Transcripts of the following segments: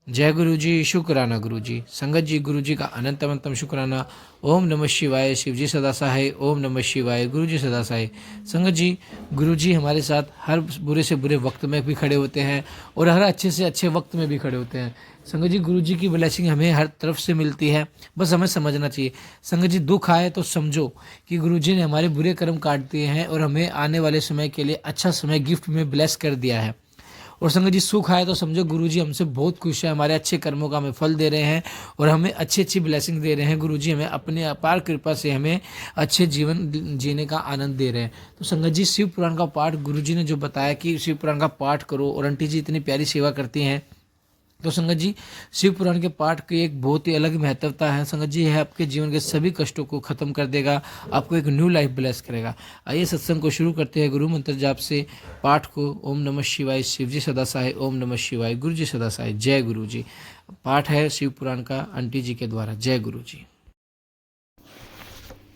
जय गुरु जी, शुक्राना गुरु जी। संगत जी, गुरु जी का अनंत अनंतम शुक्राना। ओम नमः शिवाय, शिव जी सदा सहाय। ओम नमः शिवाय, गुरु जी सदा सहाय। संगत जी, गुरु जी हमारे साथ हर बुरे से बुरे वक्त में भी खड़े होते हैं और हर अच्छे से अच्छे वक्त में भी खड़े होते हैं। संगत जी, गुरु जी की ब्लेसिंग हमें हर तरफ से मिलती है, बस हमें समझना चाहिए। संगत जी, दुख आए तो समझो कि गुरु जी ने हमारे बुरे कर्म काट दिए हैं और हमें आने वाले समय के लिए अच्छा समय गिफ्ट में ब्लेस कर दिया है। और संगत जी, सुख आए तो समझो गुरु जी हमसे बहुत खुश है, हमारे अच्छे कर्मों का हमें फल दे रहे हैं और हमें अच्छी अच्छी ब्लेसिंग दे रहे हैं। गुरु जी हमें अपने अपार कृपा से हमें अच्छे जीवन जीने का आनंद दे रहे हैं। तो संगत जी, शिव पुराण का पाठ गुरु जी ने जो बताया कि शिव पुराण का पाठ करो, और आंटी जी इतनी प्यारी सेवा करती हैं। तो संगत जी, शिव पुराण के पाठ की एक बहुत ही अलग महत्वता है। संगत जी, यह आपके जीवन के सभी कष्टों को खत्म कर देगा, आपको एक न्यू लाइफ ब्लेस करेगा। आइए सत्संग को शुरू करते हैं गुरु मंत्र जाप से। पाठ को ओम नमः शिवाय, शिव जी सदा सहाय। ओम नमः शिवाय, गुरु जी सदा सहाय। जय गुरु जी। पाठ है शिव पुराण का आंटी जी के द्वारा। जय गुरु जी।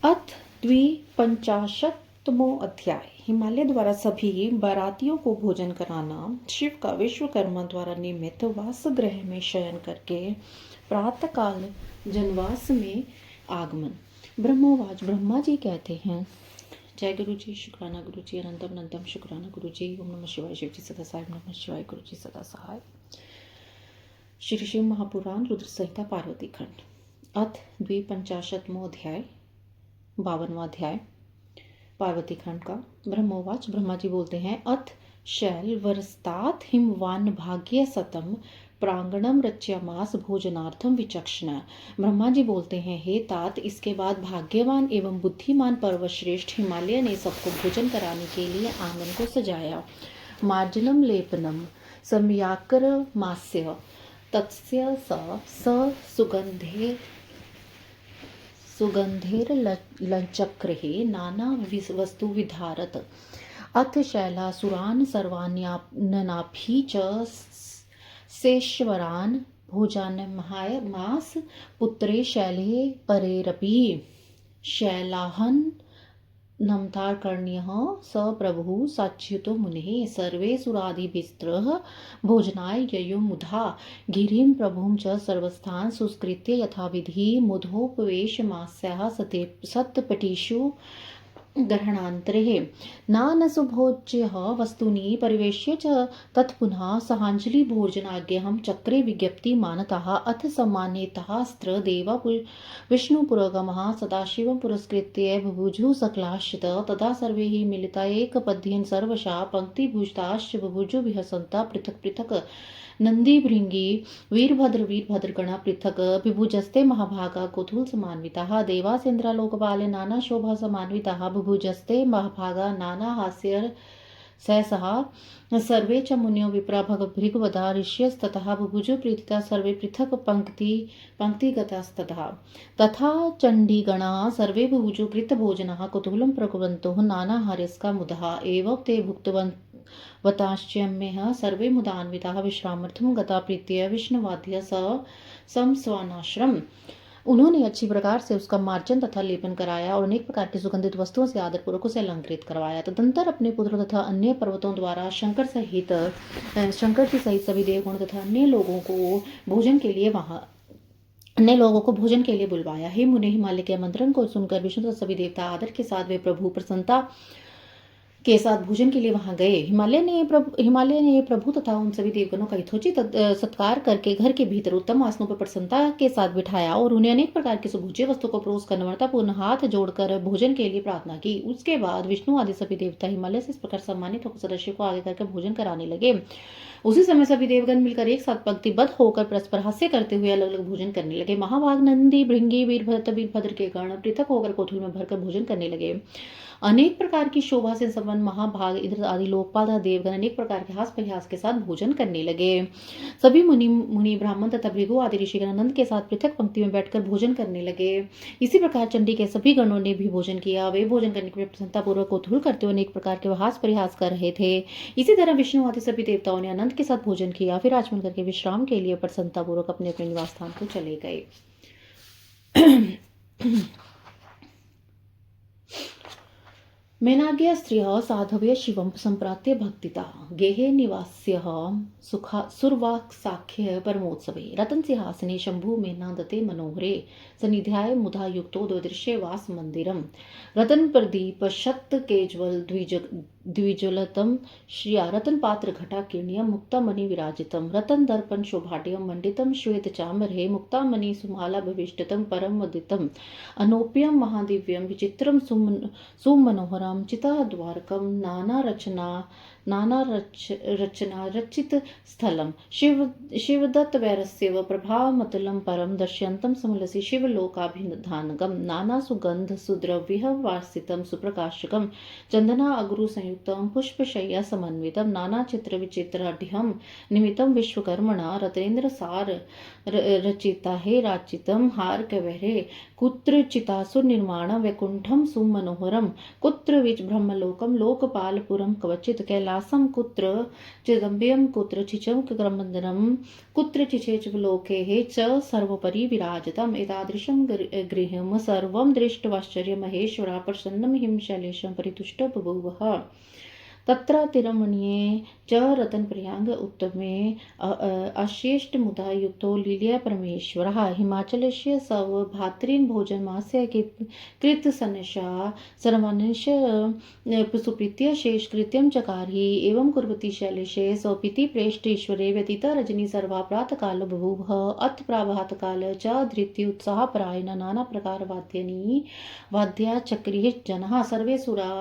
अथ द्विपंचाशत्तमो अध्याय। हिमालय द्वारा सभी बारातियों को भोजन कराना। शिव का विश्वकर्मा द्वारा निमित्त वासगृह में शयन करके प्रातःकाल जनवास में आगमन। ब्रह्मोवाच, ब्रह्मा जी कहते हैं, जय गुरु जी, शुक्राना गुरु जी, अनंतम अनंतम शुक्राना गुरु जी। ओम नमः शिवाय, शिव जी सदा सहाय। नमः शिवाय, गुरु जी सदा सहाय। श्री शिव महापुराण रुद्र संहिता पार्वती खंड। अथ द्विपंचाशत्मो अध्याय, 52वां अध्याय, पार्वती खंड का। ब्रह्मोवाच, ब्रह्मा जी बोलते हैं, अथ शैल वरस्तात हिमवान भाग्य सतम प्रांगणम रच्यामास भोजनार्थम विचक्षण। ब्रह्मा जी बोलते हैं, हे तात, इसके बाद भाग्यवान एवं बुद्धिमान पर्वश्रेष्ठ हिमालय ने सबको भोजन कराने के लिए आंगन को सजाया। मार्जनम लेपनम सम्याकर मास्य तत्स्य स सुगंधे सुगंधेर्लचक्रे नाना वस्तु विधारत। अथ शैलासुरान् सर्वान्नाभि च शेश्वरान् भोजानमास पुत्रे शैले परेरपि। शैलाहन् नमतार्कण्यः स प्रभुः साच्युतो मुनिः सर्वे सुरादिभिस्त्रः भोजनाय ययो मुधा। गिरिं प्रभुं च सर्वस्थान् सुस्कृत्य यथाविधि मुधोपवेशमास्याः सत्पटीषु ग्रहणान्तरे नानसुभोज्यः वस्तूनि परिवेश्य च तत्पुनः सहाञ्जलिभोजनाज्ञं चक्रे विज्ञप्ति मानतः। अथ सम्मानितास्त्र देवा विष्णुपुरोगमः सदाशिवं पुरस्कृत्य बुभुजुः सकलाश्च। तदा सर्वे हि मिलिता एकपद्येन सर्वशः पङ्क्तिभुजाश्च बुभुजु विहसन्ता पृथक् पृथक्। नंदी भृंगी वीरभद्रगणा पृथक विभुजस्ते महाभागा कुतूहल समान्विताः। देवासेन्द्रालोकपाले नाना शोभा समान्विताः विभुजस्ते महाभागा नाना हास्य सहसः। सर्वे च मुनियो विप्रा भृगवदा ऋष्यस्ततः बुभुजु प्रीतिता सर्वे पृथक् पंक्तिगतास्ततः। तथा चण्डीगणाः सर्वे बुभुजु कृतभोजनाः कुतूहलं प्रकुर्वन्तः नानाहार्यस्का मुदः एव ते भुक्तवताश्चम्यः सर्वे मुदान्विताः विश्रामार्थं गता प्रीत्या विष्णुवाद्य सम स्वानाश्रम। उन्होंने अच्छी प्रकार से उसका मार्जन तथा लेपन कराया और अनेक प्रकार की सुगंधित वस्तुओं से आदरपूर्वक उसे अलंकृत करवाया। तदंतर अपने पुत्र तथा अन्य पर्वतों द्वारा शंकर जी सहित सभी देवगुण तथा अन्य लोगों को भोजन के लिए बुलवाया। हे मुने, हिमालय के आमंत्रण को सुनकर विष्णु तथा सभी देवता आदर के साथ वे प्रभु प्रसन्नता के साथ भोजन के लिए वहां गए। हिमालय ने प्रभु तथा उन सभी देवगणों का यथोचित सत्कार करके घर के भीतर उत्तम आसनों पर प्रसन्नता के साथ बिठाया और उन्हें अनेक प्रकार की सुभोज्य वस्तु को परोस कर नम्रतापूर्ण हाथ जोड़कर भोजन के लिए प्रार्थना की। उसके बाद विष्णु आदि सभी देवता हिमालय से इस प्रकार सम्मानित होकर सदस्य को आगे करके भोजन कराने लगे। उसी समय सभी देवगण मिलकर एक साथ पंक्तिबद्ध होकर परस्पर हास्य करते हुए अलग अलग भोजन करने लगे। महाभाग, नंदी, भृंगी, वीरभद्र के गण पृथक होकर कोठुल में भरकर भोजन करने लगे। अनेक प्रकार की शोभा से संपन्न महाभाग, इंद्र आदि लोकपाल तथा देवगण अनेक प्रकार के हास परिहास के साथ भोजन करने लगे। सभी मुनि ब्राह्मण तथा भृगु आदि ऋषिगण आनंद के साथ पृथक पंक्ति में बैठकर भोजन करने लगे। इसी प्रकार चंडी के सभी गणों ने भी भोजन किया। वे भोजन करने के लिए प्रसन्नता पूर्वक कौतूहल करते हुए अनेक प्रकार के हास परिहास कर रहे थे। इसी तरह विष्णु आदि सभी देवताओं ने आनंद के साथ भोजन किया, फिर आचमन करके विश्राम के लिए प्रसन्नता पूर्वक अपने अपने निवास स्थान को चले गए। मेनाज्ञा स्त्रियः साधव्य शिवं सम्प्राप्य भक्तिता गेहे निवास्यः सुखा सुरवाक्साख्य परमोत्सवे रतन सिंहासने शंभु मेनादते मनोहरे सनिध्याय मुधा युक्तो ददृश्य वास मंदिरम रतन प्रदीप शत केज्वल द्विजलतम श्रिया रतन पात्र घटा किरणीयम मुक्तामणि विराजितम रतन दर्पण शोभाट्यम मंडितम श्वेत चामरे मुक्तामणि सुमाला भविष्टतम परम मुदितम अनोप्यम महादिव्यम विचित्रम सुमनोहरम चिताद्वारकम नाना रचना रचित स्थलम शिवदत्त वैरस्यव प्रभामतुलं परम दर्शयन्तं समलसि शिवलोकाभिधानगम नाना सुगंध सुद्रव्य वासितं सुप्रकाशकम चंदना अगुरु संयुक्तं पुष्पशय्या समन्वितं नाना चित्र विचित्राढ्यं निमित्तं विश्वकर्मणा रतेन्द्र सार रचिता हे राचितं हार कवरे कुत्र चितासुर निर्माण वैकुंठम सुमनोहरम कुत्र विच ब्रह्मलोकम लोकपालपुरम कवचित कैलासम कुत्र चिदम्बियम कुत्र चिचम क्रमंदनम कुत्र चिचेचलोके च सर्वोपरि विराजतम एतादृशं गृहम सर्वं दृष्ट्वाश्चर्य महेश्वरा प्रसन्नं हिमशैलेशं परितुष्टो बभूवः तत्र तिरमणीये च रतनप्रियांग उत्तमे अशेष्ट मुदा युक्तो लीलया परमेश्वरः हिमाचलस्य सवभातॄन् भोजनमास्य कृतसन्नशा सर्वांश सुप्रीत्य शेषकृत्यं चकारि एवं कुर्वती शैलेशे स्वपिति प्रेष्ठ ईश्वरे व्यतीता रजनी सर्वा प्रातःकाल बभूव अथ प्राभातकाल च धृत्य उत्साहपरायण नाना प्रकार वाद्या चक्रिः जनाः सर्वे सुरा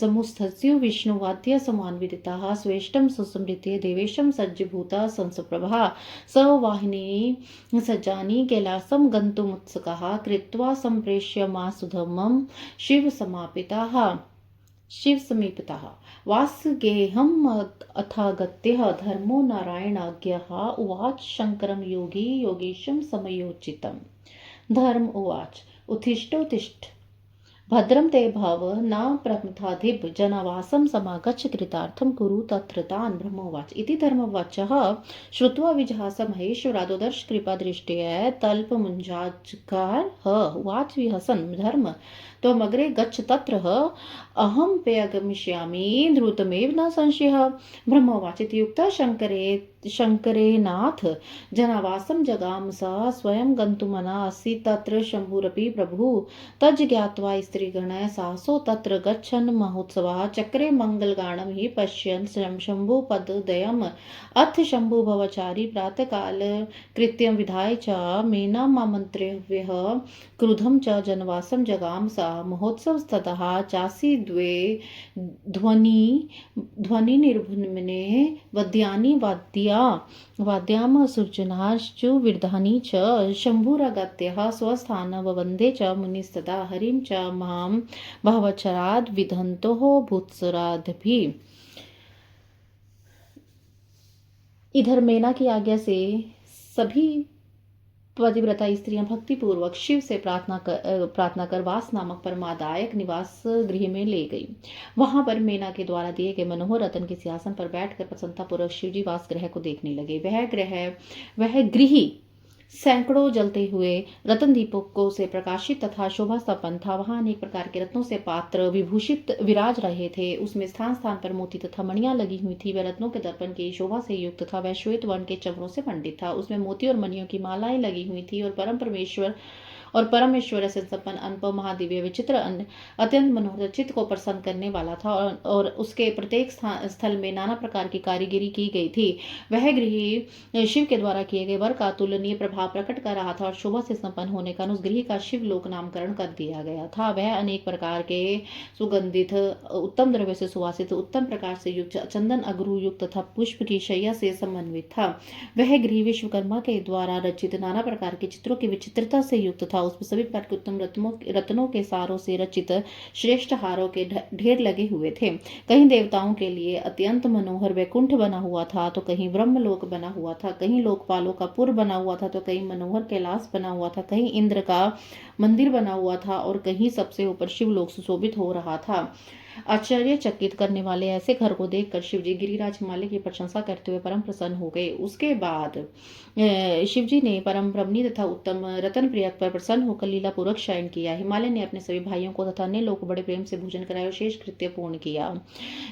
समुत्स्थस्य विष्णुवाद्य समान्विताः स्वेष्टं सुस्मृत्य देवेशं सज्जभूता संसप्रभा सवाहिनी सज्जानि कैलासं गन्तुमुत्सुकाः कृत्वा सम्प्रेष्य मासुधमं शिवसमीपिताः वासगेहम् अथागत्यः धर्मो नारायणाज्ञः उवाच शङ्करं योगी योगीशं समयोचितं धर्म उवाच उत्तिष्ठोत्तिष्ठ भद्रं ते भव न प्रमथाधिप जनावासं समागच्छ कृतार्थं कुरु तत्र तान् ब्रह्मोवाच इति धर्मवचः श्रुत्वा विजहास महेश्वरादोदर्श कृपादृष्ट्या तल्पमुञ्जाचकार उवाच विहसन् धर्म त्वमग्रे गच्छ तत्र अहं प्यगमिष्यामि द्रुतमेव न संशयः ब्रह्मोवाच इत्युक्तः शङ्करेनाथ जनावासं जगाम स स्वयं गन्तुमना असि तत्र शम्भुरपि प्रभुः तज्ज्ञात्वा स्त्रीगणः साहसो तत्र गच्छन् महोत्सवः चक्रे मङ्गलगानं हि पश्यन् शम्भुपददयम् अथ शम्भुभवचारी प्रातःकाल कृत्यं विधाय च मेनामामन्त्र्यः क्रुधं च जनवासं जगाम सा महोत्सवस्ततः चासी द्वे ध्वनिनिर्भुम्ने वद्यानि वाद्यां सूचनाश्चु विर्धानि च शम्भुरागत्यः स्वस्थानववन्दे च मुनिस्तदा हरिं च मां भावचराद् विधन्तोः भूत्सरादभिः। इधर मेना की आज्ञा से सभी पतिव्रता स्त्रियां भक्तिपूर्वक शिव से प्रार्थना कर वास नामक परमादायक निवास गृह में ले गई। वहां पर मेना के द्वारा दिए गए मनोहर रतन के सिंहासन पर बैठकर प्रसन्नतापूर्वक शिवजी वास गृह को देखने लगे। वह गृह सैकड़ों जलते हुए रतन दीपकों से प्रकाशित तथा शोभा संपन्न था। वहां अनेक प्रकार के रत्नों से पात्र विभूषित विराज रहे थे। उसमें स्थान स्थान पर मोती तथा मणियां लगी हुई थी। वह रत्नों के दर्पण की शोभा से युक्त था। वह श्वेत वर्ण के चमरों से मंडित था। उसमें मोती और मणियों की मालाएं लगी हुई थी और परमेश्वर से संपन्न अनुपम महादिव्य विचित्र अत्यंत मनोहर चित्त को प्रसन्न करने वाला था और उसके प्रत्येक स्थल में नाना प्रकार की कारीगरी की गई थी। वह गृह शिव के द्वारा किए गए वर का तुलनीय प्रभाव प्रकट कर रहा था और शोभा से संपन्न होने का उस गृह का शिव लोक नामकरण कर दिया गया था। वह अनेक प्रकार के सुगंधित उत्तम द्रव्य से सुवासित उत्तम प्रकार से युक्त चंदन अगरू युक्त तथा पुष्प की शैया से समन्वित था। वह गृह विश्वकर्मा के द्वारा रचित नाना प्रकार के चित्रों की विचित्रता से युक्त था। उसमें सभी प्रकार के उत्तम रत्नों के सारों से रचित श्रेष्ठ हारों के ढेर लगे हुए थे। कहीं देवताओं के लिए अत्यंत मनोहर वैकुंठ बना हुआ था तो कहीं ब्रह्मलोक बना हुआ था, कहीं लोकपालों का पुर बना हुआ था तो कहीं मनोहर कैलाश बना हुआ था, कहीं इंद्र का मंदिर बना हुआ था और कहीं सबसे ऊपर शिवलोक सुशोभित हो रहा था। आश्चर्यचकित करने वाले ऐसे घर को देखकर शिवजी गिरिराज हिमालय की प्रशंसा करते हुए परम प्रसन्न हो गए। उसके बाद शिवजी ने परम ब्रह्मणी तथा उत्तम रतन प्रियक पर प्रसन्न होकर लीला पूर्वक शयन किया। हिमालय ने अपने सभी भाइयों को तथा अन्य लोगों को बड़े प्रेम से भोजन कराया और शेष कृत्य पूर्ण किया।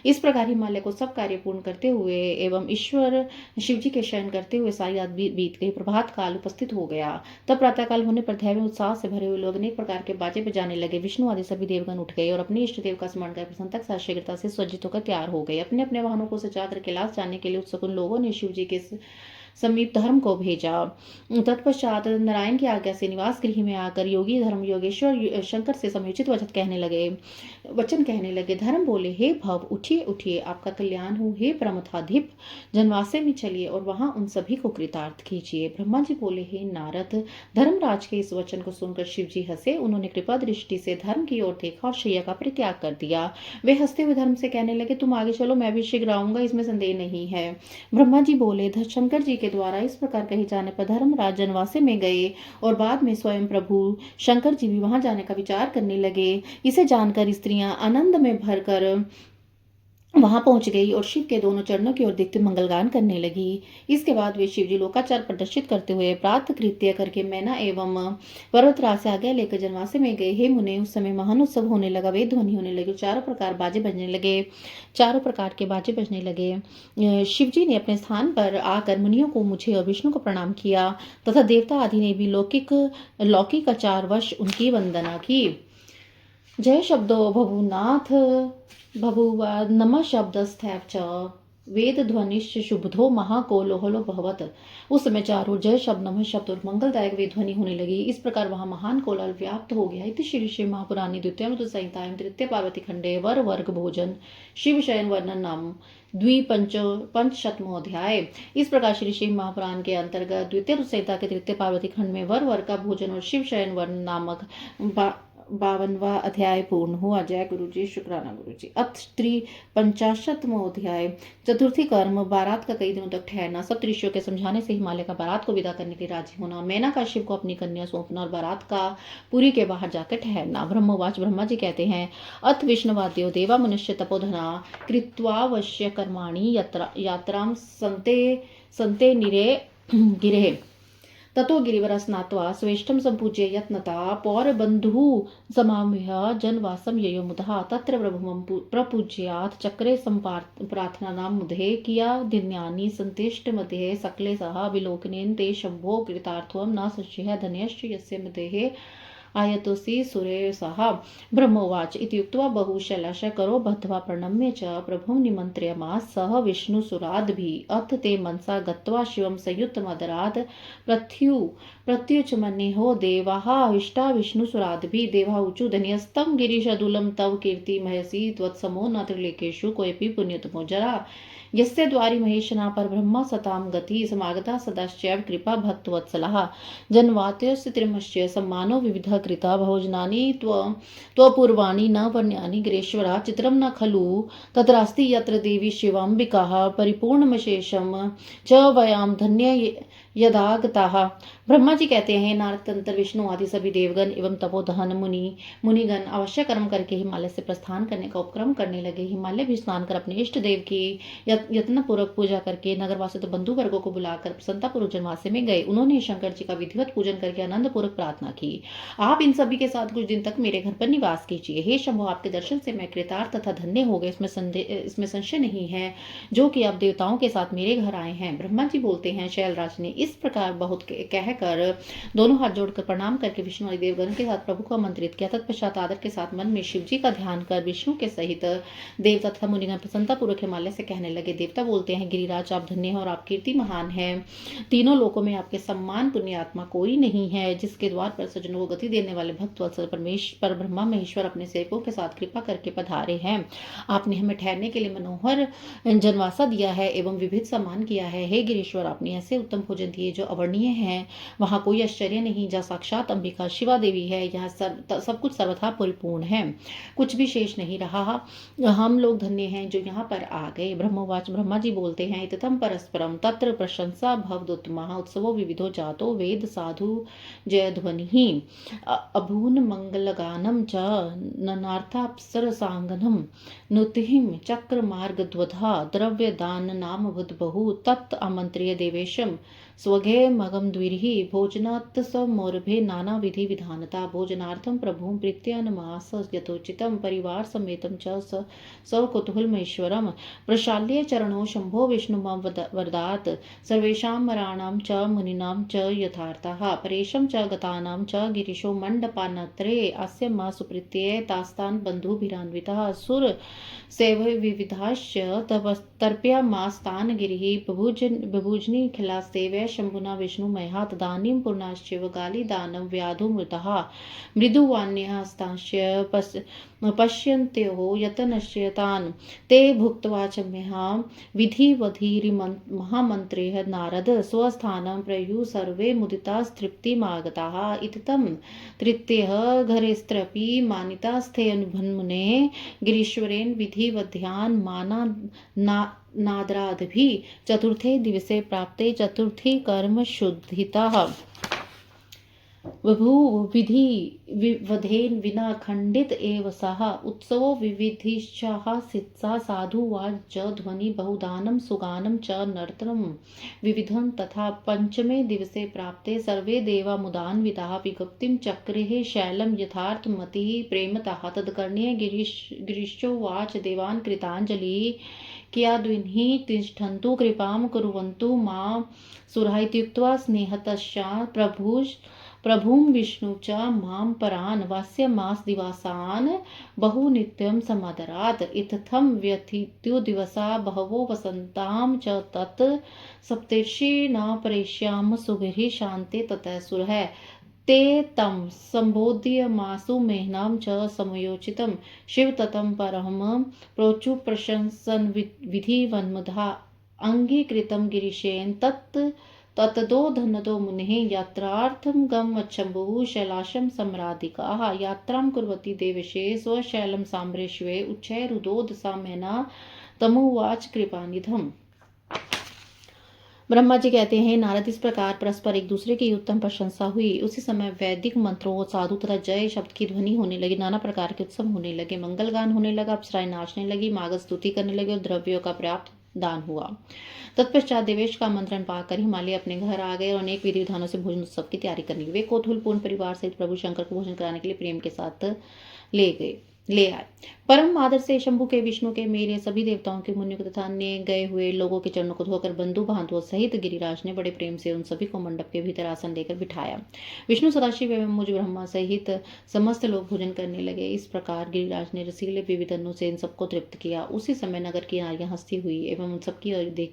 इस प्रकार हिमालय को सब कार्य पूर्ण करते हुए एवं ईश्वर शिवजी के शयन करते हुए सारी रात बीत गई। प्रभात काल उपस्थित हो गया। तब प्रातःकाल होने पर दैवीय उत्साह से भरे हुए लोग अनेक प्रकार के बाजे बजाने लगे। विष्णु आदि सभी देवगण उठ गए और अपने इष्ट देव का स्मरण कर प्रसन्नता के साथ शीघ्रता से सज्जित होकर तैयार हो गए। अपने अपने वाहनों को सजा कर कैलाश जाने के लिए उत्सुक उन लोगों ने शिवजी के समीप धर्म को भेजा। तत्पश्चात नारायण की आज्ञा से निवास गृह में आकर योगी धर्म योगेश्वर शंकर से समुचित वचन कहने लगे। धर्म बोले, हे भव, उठिए उठिए, आपका कल्याण हो। हे प्रमथाधिप, जनवासे में चलिए और वहां उन सभी को कृतार्थ कीजिए। ब्रह्मा जी बोले, हे नारद। धर्मराज के इस वचन को सुनकर शिव जी हंसे। उन्होंने कृपा दृष्टि से धर्म की ओर देखा और शैया का परित्याग कर दिया। वे हंसते हुए धर्म से कहने लगे, तुम आगे चलो, मैं भी शीघ्र आऊंगा, इसमें संदेह नहीं है। ब्रह्मा जी बोले, शंकर जी के द्वारा इस प्रकार कहे जाने पर धर्मराज जनवासे में गए और बाद में स्वयं प्रभु शंकर जी भी वहां जाने का विचार करने लगे। इसे जानकर स्त्रियां आनंद में भरकर वहां पहुंच गई और शिव के दोनों चरणों की ओर देखते मंगलगान करने लगी। इसके बाद वे शिवजी लोकाचार प्रदर्शित करते हुए प्रातः कृत्य करके मैना एवं पर्वतराज से आज्ञा लेकर जनवासे में गए। हे मुने, उस समय महान उत्सव होने लगा, वेद ध्वनि होने लगे, चारों प्रकार के बाजे बजने लगे। शिवजी ने अपने स्थान पर आकर मुनियों को, मुझे और विष्णु को प्रणाम किया तथा देवता आदि ने भी लौकिकाचारवश उनकी वंदना की। जय शब्दो भभुनाथ बभूव नमः शब्दस्थैव च वेद ध्वनिश्च शुभधो महाकोलोहलो भवत। उस समय चारों जय शब्द, नमः शब्द और मंगलदायक वेद ध्वनि होने लगी। इस प्रकार वहां महान कोलाहल व्याप्त हो गया। इति श्री श्री महापुराणी द्वितीय संहितायां तृतीय पार्वती खंडे वर वर्ग भोजन शिव शयन वर्णन नाम पंचशतमोऽध्याय। इस प्रकार श्री शिव महापुराण के अंतर्गत द्वितीय संहिता के तृतीय पार्वती खंड में वर वर्ग का भोजन और शिव शयन वर्णन नामक 52वां अध्याय पूर्ण हुआ। जय गुरु जी, शुक्राना गुरु जी। अथ 53वां अध्याय चतुर्थी कर्म, बारात का कई दिनों तक ठहरना। सब ऋषियों के समझाने से हिमालय का बारात को विदा करने के लिए राजी होना। मैना का शिव को अपनी कन्या सौंपना और बारात का पुरी के बाहर जाकर ठहरना। ब्रह्मवाच, ब्रह्मा जी कहते हैं, अथ विष्णुवाद्यो देवा मनुष्य तपोधना कृत्वावश्य कर्माणि यात्रां संते निरे गिरे ततो गिरिवर स्नात्वा स्वेष्टं संपूज्य यत्नता पौरबन्धुः समाम्य जनवासं ययो मुदः तत्र प्रभुं प्रपूज्यात् चक्रे प्रार्थनानां मुदे कियादिन्यानि सन्तिष्ठमध्ये सकले सह विलोकनेन ते शम्भो कृतार्थत्वं न संशयः धन्यश्च यस्य मुदेः आयतोसी सुरे सह। ब्रह्मोवाच, इति उक्त्वा बहुशैलाशकरो बद्ध्वा प्रणम्य च प्रभुं निमन्त्र्यमास सह विष्णुसुराद्भिः। अथ ते मनसा गत्वा शिवं संयुक्तमदरात् प्रत्युचमन्युः देवाः इष्टा विष्णुसुराद्भिः। देवाः ऊचु, धन्यस्तं गिरिशदुलं तव कीर्तिमहसि त्वत्समो न त्रिलोकेषु कोऽपि पुण्योत्तमो जरा। यस्य द्वारि महेशना परब्रह्म सतां गति समागता सदाश्चैव कृपा भक्तवत्सलः। जन्वात्यस्य त्रिमस्य सम्मानो विविधः कृता भोजनानि त्वपूर्वाणि न वर्ण्यानि गिरीश्वरा चित्रं न खलु तत्रास्ति यत्र देवी शिवाम्बिकाः परिपूर्णमशेषं च वयां धन्य यदागताः। ब्रह्मा जी कहते हैं, नारद तंत्र विष्णु आदि सभी देवगण एवं तपोधन मुनिगण अवश्य कर्म करके हिमालय से प्रस्थान करने का उपक्रम करने लगे। हिमालय भी स्नान कर अपने इष्ट देव की यत्न पूर्वक पूजा करके नगरवासित बंधु वर्गों को बुलाकर प्रसन्नता पूर्वक जनवासे में गए। उन्होंने शंकर जी का विधिवत पूजन करके आनंद पूर्वक प्रार्थना की, आप इन सभी के साथ कुछ दिन तक मेरे घर पर निवास कीजिए। हे शंभो, आपके दर्शन से मैं कृतार्थ तथा धन्य हो गए, इसमें संशय नहीं है, जो कि आप देवताओं के साथ मेरे घर आए हैं। ब्रह्मा जी बोलते हैं, शैलराज ने इस प्रकार बहुत कहकर दोनों हाथ जोड़कर प्रणाम करके विष्णु आदि देवगणों के साथ प्रभु को आमंत्रित किया। तत्पश्चात आदर के साथ मन में शिव जी का ध्यान कर विष्णु के सहित देवता तथा मुनिगण प्रसन्नता पूर्वक हिमालय से कहने लगे। देवता बोलते हैं, गिरिराज आप धन्य हैं और आप कीर्ति महान हैं। तीनों लोकों में आपके सम्मान पुण्यात्मा कोई नहीं है, जिसके द्वार पर सज्जनों को गति देने वाले भक्त वत्सल परमेश्वर ब्रह्मा महेश्वर अपने सेवकों के साथ कृपा करके पधारे हैं। आपने हमें ठहरने के लिए मनोहर जनवासा दिया है एवं विविध सम्मान किया है। हे गिरीश्वर, आपने ऐसे उत्तम भोजन दिए जो अवर्णीय हैं। वहाँ कोई आश्चर्य नहीं, जहाँ साक्षात अंबिका शिवा देवी है, यहाँ सब कुछ सर्वथा परिपूर्ण है, कुछ भी शेष नहीं रहा। हम लोग धन्य हैं जो यहाँ पर आ गए। ब्रह्मवाच, ब्रह्मा जी बोलते हैं, इततम परस्परम तत्र प्रशंसा भवदुत्तमः उत्सवो विविधो जातो वेद साधु जय ध्वनि अभून मंगलगानम च ननार्थाप्सरसांगनम नुतिहिं चक्रमार्गद्वधा द्रव्यदान नाम बहु तत् आमंत्र्य देवेशम स्वगे मगम द्विरिहि भोजनात् समौरभे नाना विधि विधानता भोजनार्थम प्रभुं प्रीत्यानमास यथोचितं परिवार समेतं च सकुतूहलमेश्वरं प्रशाल्य चरणो शंभो विष्णुमं वरदात् सर्वेषां मराणां च मुनीनां च यथार्थः परेशं च गतानां च गिरिशो मण्डपानत्रे अस्य मा सुप्रीत्यै तास्तान् बन्धुभिरान्वितः सुर सेव विविधाश्च तर्प्यामास्तान् गिरिः बभुजनी खिलास्तेवै शंभुना विष्णुमयः तदानीं पूर्णाश्चैव गालिदानं व्याधुमृतः मृदुवान्यहस्तांश्च पश्यन्त्योः यतनश्च तान् ते भुक्त्वा च विधिवधिरिमहामन्त्रेः नारद स्वस्थानं प्रयुः सर्वे मुदितास्तृप्तिमागताः इत्थं तृतीयः घरेस्त्रपि मानितास्थेऽनुभन्मुने गिरीश्वरेण विधिवध्यान् नादरादभिः चतुर्थे दिवसे प्राप्ते चतुर्थी कर्म शुद्धितः बभू विधि वधेन विना खंडित एव सः उत्सवो विविधिश्चाः सित्सा साधुवाच च ध्वनि बहुदानं सुगानं च नर्तनं विविधं तथा पंचमे दिवसे प्राप्ते सर्वे देवा मुदान्विताः विज्ञप्तिं चक्रे शैलं यथार्थमतिः प्रेमतः तत्कर्ण्य गिरीशोवाच देवान् कृताञ्जलिः कियाद्विन्हि तिष्ठन्तु कृपां कुर्वन्तु मा सुराः इत्युक्त्वा स्नेहतश्चात् प्रभुं विष्णु च मां परान् वास्यमास दिवासान् बहु नित्यं समादरात् इत्थं व्यथित्यो दिवसा बहवो वसन्तां च तत् सप्तर्षि न परेष्याम सुभिः शान्ते ततः सुरः ते तं संबोध्य मासु मेहनां च समयोचितं शिवततं परमं प्रोचु प्रशंसन विधिवन्मुधा अंगीकृतं गिरीशेन तत्तदो धनदो मुनेः यात्रार्थं गमच्छम्भुः शैलाशं सम्राधिकाः यात्रां कुर्वती देवशे स्वशैलं साम्रेष्वे उच्चैरुदोदसा मेना तमुवाच कृपानिधम्। ब्रह्मा जी कहते हैं, नारद इस प्रकार परस्पर एक दूसरे की उत्तम प्रशंसा हुई। उसी समय वैदिक मंत्रों, साधु तथा जय शब्द की ध्वनि होने लगी, नाना प्रकार के उत्सव होने लगे, मंगल गान होने लगा, अप्सराएं नाचने लगी, मागध स्तुति करने लगे और द्रव्यों का पर्याप्त दान हुआ। तत्पश्चात देवेश का आमंत्रण पाकर हिमालय अपने घर आ गए और अनेक विधि विधानों से भोजन उत्सव की तैयारी करने लगे। वे कौतूहलपूर्ण परिवार सहित प्रभु शंकर को भोजन कराने के लिए प्रेम के साथ ले आए। परम आदर से शंभु के, विष्णु के, मेरे सभी देवताओं के, मुनियों के तथा अन्य गए हुए लोगों के चरणों को धोकर बंधु बांधुओं सहित गिरिराज ने बड़े प्रेम से उन सभी को मंडप के भीतर आसन देकर बिठाया। विष्णु, सदाशिव एवं मुझ ब्रह्मा सहित समस्त लोग भोजन करने लगे। इस प्रकार गिरिराज ने रसीले विविध अन्नों से इन सबको तृप्त किया। उसी समय नगर की नारियां हंसती हुई एवं उन सबकी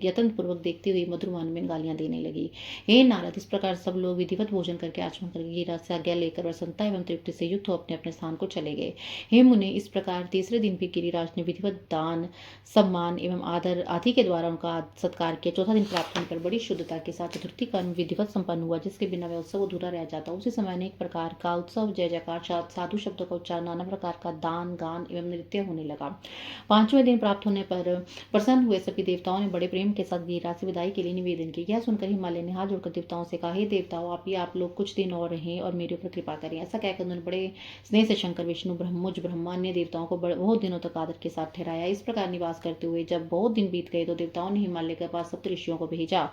यत्न पूर्वक देखती हुई मधुरवान में गालियां देने लगी। हे नारद, इस प्रकार सब लोग विधिवत भोजन करके आचमन करके गिरिराज से आज्ञा लेकर प्रसन्नता एवं तृप्ति से युक्त हो अपने अपने स्थान को चले गए। हे मुने, इस प्रकार तीसरे दिन भी गिरिराज ने विधिवत दान, सम्मान एवं आदर आदि के द्वारा उनका सत्कार किया। चौथा दिन प्राप्त होने पर बड़ी शुद्धता के साथ चतुर्थी कर्म विधिवत संपन्न हुआ, जिसके बिना वह उत्सव अधूरा रह जाता। उसी समय अनेक प्रकार का उत्सव, जय जयकार, साधु शब्दों का उच्चारण, नाना प्रकार का दान, गान एवं नृत्य होने लगा। पांचवें दिन प्राप्त होने पर प्रसन्न हुए सभी देवताओं ने बड़े प्रेम के साथ गिरिराज से विदाई के लिए निवेदन किया। यह सुनकर हिमालय ने हाथ जोड़कर देवताओं से कहा, हे देवताओं, आप लोग कुछ दिन और रहें और मेरे ऊपर कृपा करें। ऐसा कहकर उन्होंने बड़े स्नेह से शंकर, विष्णु, मुझ ब्रह्मा, अन्य देवताओं को बहुत दिनों तक आदर के साथ ठहराया। इस प्रकार निवास करते हुए जब बहुत दिन बीत गए तो देवताओं ने हिमालय के पास सप्त ऋषियों को भेजा।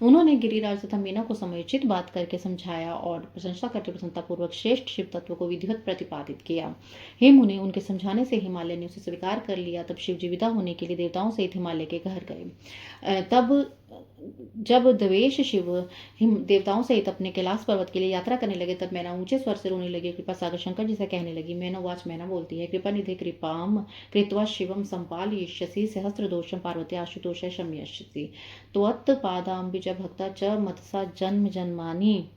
उन्होंने गिरिराज तथा मीना को समयोचित बात करके समझाया और प्रशंसा करके प्रसन्नता पूर्वक श्रेष्ठ शिव तत्व को विधिवत प्रतिपादित किया। हे मुने, उनके समझाने से हिमालय ने उसे स्वीकार कर लिया। तब शिव जी विदा होने के लिए देवताओं सहित हिमालय के घर गए। तब जब देवेश शिव देवताओं सहित अपने कैलाश पर्वत के लिए यात्रा करने लगे, तब मैना ऊंचे स्वर से रोने लगी। कृपा सागर शंकर जी से कहने लगी, मैना वाच, मैना बोलती है, कृपा निधि कृपाम कृत्वा शिवम संपालयिष्यसि सहस्त्र दोषम पार्वती आशुतोष शम्यष्यसि त्वत्पादाम्बुज भक्ता च मतसा जन्म जन्मानि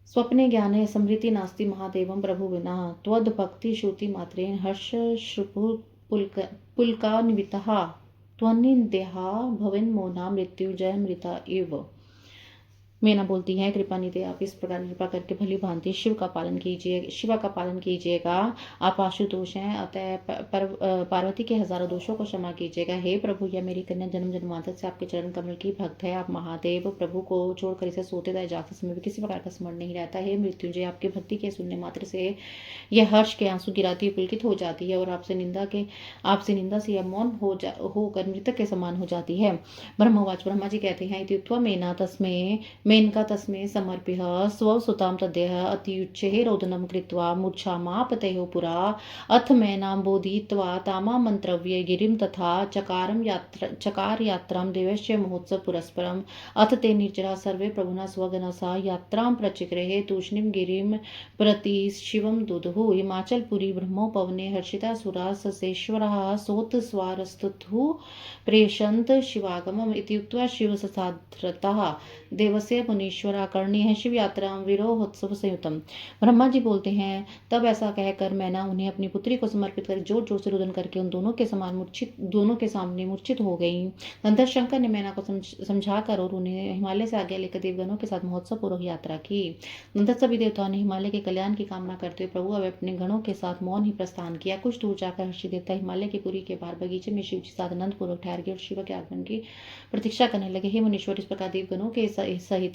स्वप्ने ज्ञाने समृति नास्ति महादेवं प्रभु विना त्वद्भक्ति श्रुति मात्रेण हर्ष श्रुपु पुलकान्वितः त्वन्निन्द्यः भवेन्मोना मृत्युजय मृता इव। मीना बोलती हैं, कृपा निधि आप इस प्रकार कृपा करके भली भांति शिवा का पालन कीजिएगा। आप आशुतोष हैं, अतः पार्वती के हजारों दोषों को क्षमा कीजिएगा। हे प्रभु, यह मेरी कन्या जन्म जन्मांतर से आपके चरण कमल की भक्त है। आप महादेव प्रभु को छोड़कर इसे सोते तथा जागते समय भी किसी प्रकार का स्मरण नहीं रहता। हे मृत्युंजय, आपकी भक्ति के सुनने मात्र से यह हर्ष के आंसू गिराती पुलकित हो जाती है और आपसे निंदा से यह मौन होकर मृतक के समान हो जाती है। ब्रह्मवाच, ब्रह्मा जी कहते हैं, इत्युक्त्वा मेनका तस्मै समर्प्य स्वसुतां तद्यः अत्युच्चैः रोदनं कृत्वा मूर्छामापतयो पुरा अथ मैनां बोधयित्वा तामामन्त्रव्य गिरिं तथा चकार यात्रां देवस्य महोत्सव पुरस्परम् अथ ते निर्जरा सर्वे प्रभुना स्वगणसा यात्रां प्रचक्रे तूष्णीं गिरिं प्रति शिवं दुदुः। हिमाचलपुरी ब्रह्मोपवने हर्षिता सुरा ससेश्वरः सोत्स्वारस्तुः प्रेषन्त शिवागमम् इत्युक्त्वा शिवससाधृतः देवस्य मुनीश्वरा कर्णीय शिव यात्रा विरोहोत्सव संयुतम। ब्रह्मा जी बोलते हैं, तब ऐसा कहकर मैना उन्हें अपनी पुत्री को समर्पित कर जोर जोर से रुदन करके उन दोनों के सामने मूर्छित हो गई। नंतर शंकर ने मैना को समझाकर और उन्हें हिमालय से आज्ञा लेकर देवगणों के साथ महोत्सव पूर्वक यात्रा की। नंतर सभी देवताओं ने हिमालय के कल्याण की कामना करते हुए प्रभु अब अपने गणों के साथ मौन ही प्रस्थान किया। कुछ दूर जाकर हर्षि देवता हिमालय की पुरी के बाहर बगीचे में शिव जी साथ आनंद पूर्वक ठहर गए और शिव के आगमन की प्रतीक्षा करने लगे। हे मुनीश्वर, इस प्रकार देवगणों के सहित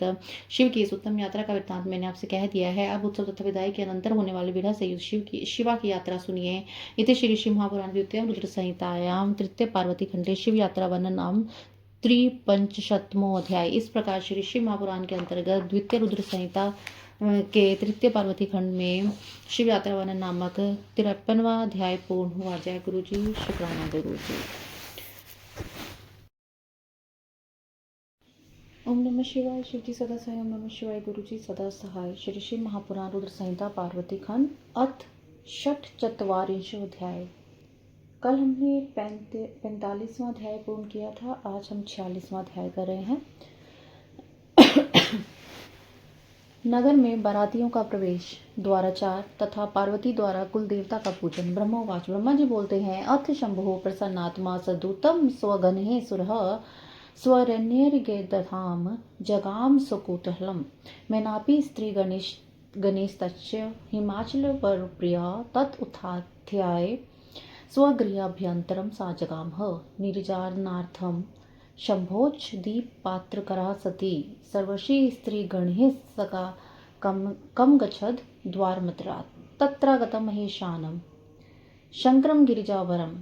शिव की इस उत्तम यात्रा का वृत्तांत मैंने आपसे कह दिया है। अब उत्सव तथा विदाई के अनंतर होने वाले विरह से शिवा की यात्रा सुनिए। इति श्री शिव महापुराण द्वितीय रुद्र संहितायाम तृतीय पार्वती खंडे शिव यात्रा वर्णन नाम त्रिपंचशतमो अध्याय। इस प्रकार श्री शिव महापुराण के अंतर्गत द्वितीय रुद्र संहिता के तृतीय पार्वती खंड में शिव यात्रा वर्णन नामक 53वां अध्याय पूर्ण हुआ। जय गुरु जी, शुक्राना गुरु जी। ओम नमः शिवाय। शिव जी सदा सहाय। ओम नमः शिवाय। गुरु जी सदा सहाय। श्री शिव महापुराण रुद्र संहिता पार्वती खंड अथ षट्चत्वारिंशो अध्याय। कल हमने 45वां अध्याय पूर्ण किया था। आज हम 46वां अध्याय कर रहे हैं। नगर में बारातियों का प्रवेश, द्वाराचार तथा पार्वती द्वारा कुल देवता का पूजन। ब्रह्मवाच, ब्रह्मा जी बोलते हैं, अथ शंभुः प्रसन्नात्मा सदूतम स्वगणे सुरः स्वरण्यर्गेदधाम जगाम सुकुतूहलम्। मैनापि स्त्री गणेशतस्य हिमाचलवरप्रिया तत् उत्थाय स्वगृहाभ्यन्तरं सा जगामः। निर्जारणार्थं शंभोच्च दीपपात्रकरा सती सर्वशी स्त्रीगणैः सका कम गच्छद द्वारमत्रात् तत्र गतं महेशानं शंकरं गिरिजावरं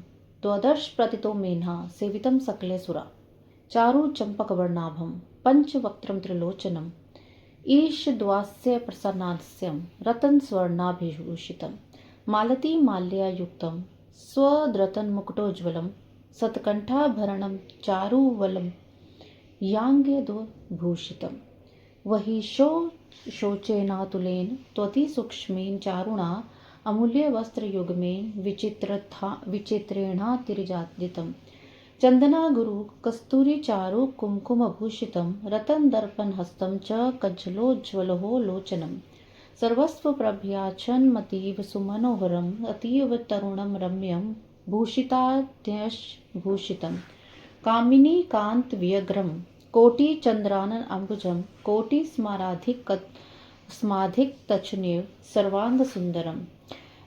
द्वादश प्रतितो मेधा सेवितं सकले सुरा चारु चंपकवर्णाभं पंचवक्त्रं त्रिलोचनम् ईशद्वास्य प्रसन्नास्यं रत्नस्वर्णाभिभूषितं मालती माल्यायुक्तं स्वद्रतन्मुकुटोज्ज्वलं सत्कंठाभरणं चारुवलं याङ्गदभूषितं वही शोचेनातुलेन त्वति सूक्ष्मेन चारुणा अमूल्यवस्त्रयुग्मेन विचित्रेणातिर्जादितं चन्दना गुरु कस्तूरी चारु कुङ्कुमभूषितं रतनदर्पणहस्तं च कज्जलोज्ज्वलो लोचनं सर्वस्वप्रभयाच्छन्मतीव सुमनोहरम् अतीव तरुणं रम्यं भूषिताद्यशभूषितं कामिनी कान्तव्यग्रं कोटिचन्द्रानन अम्बुजं कोटिस्माधिकतचनीव सर्वाङ्गसुन्दरम्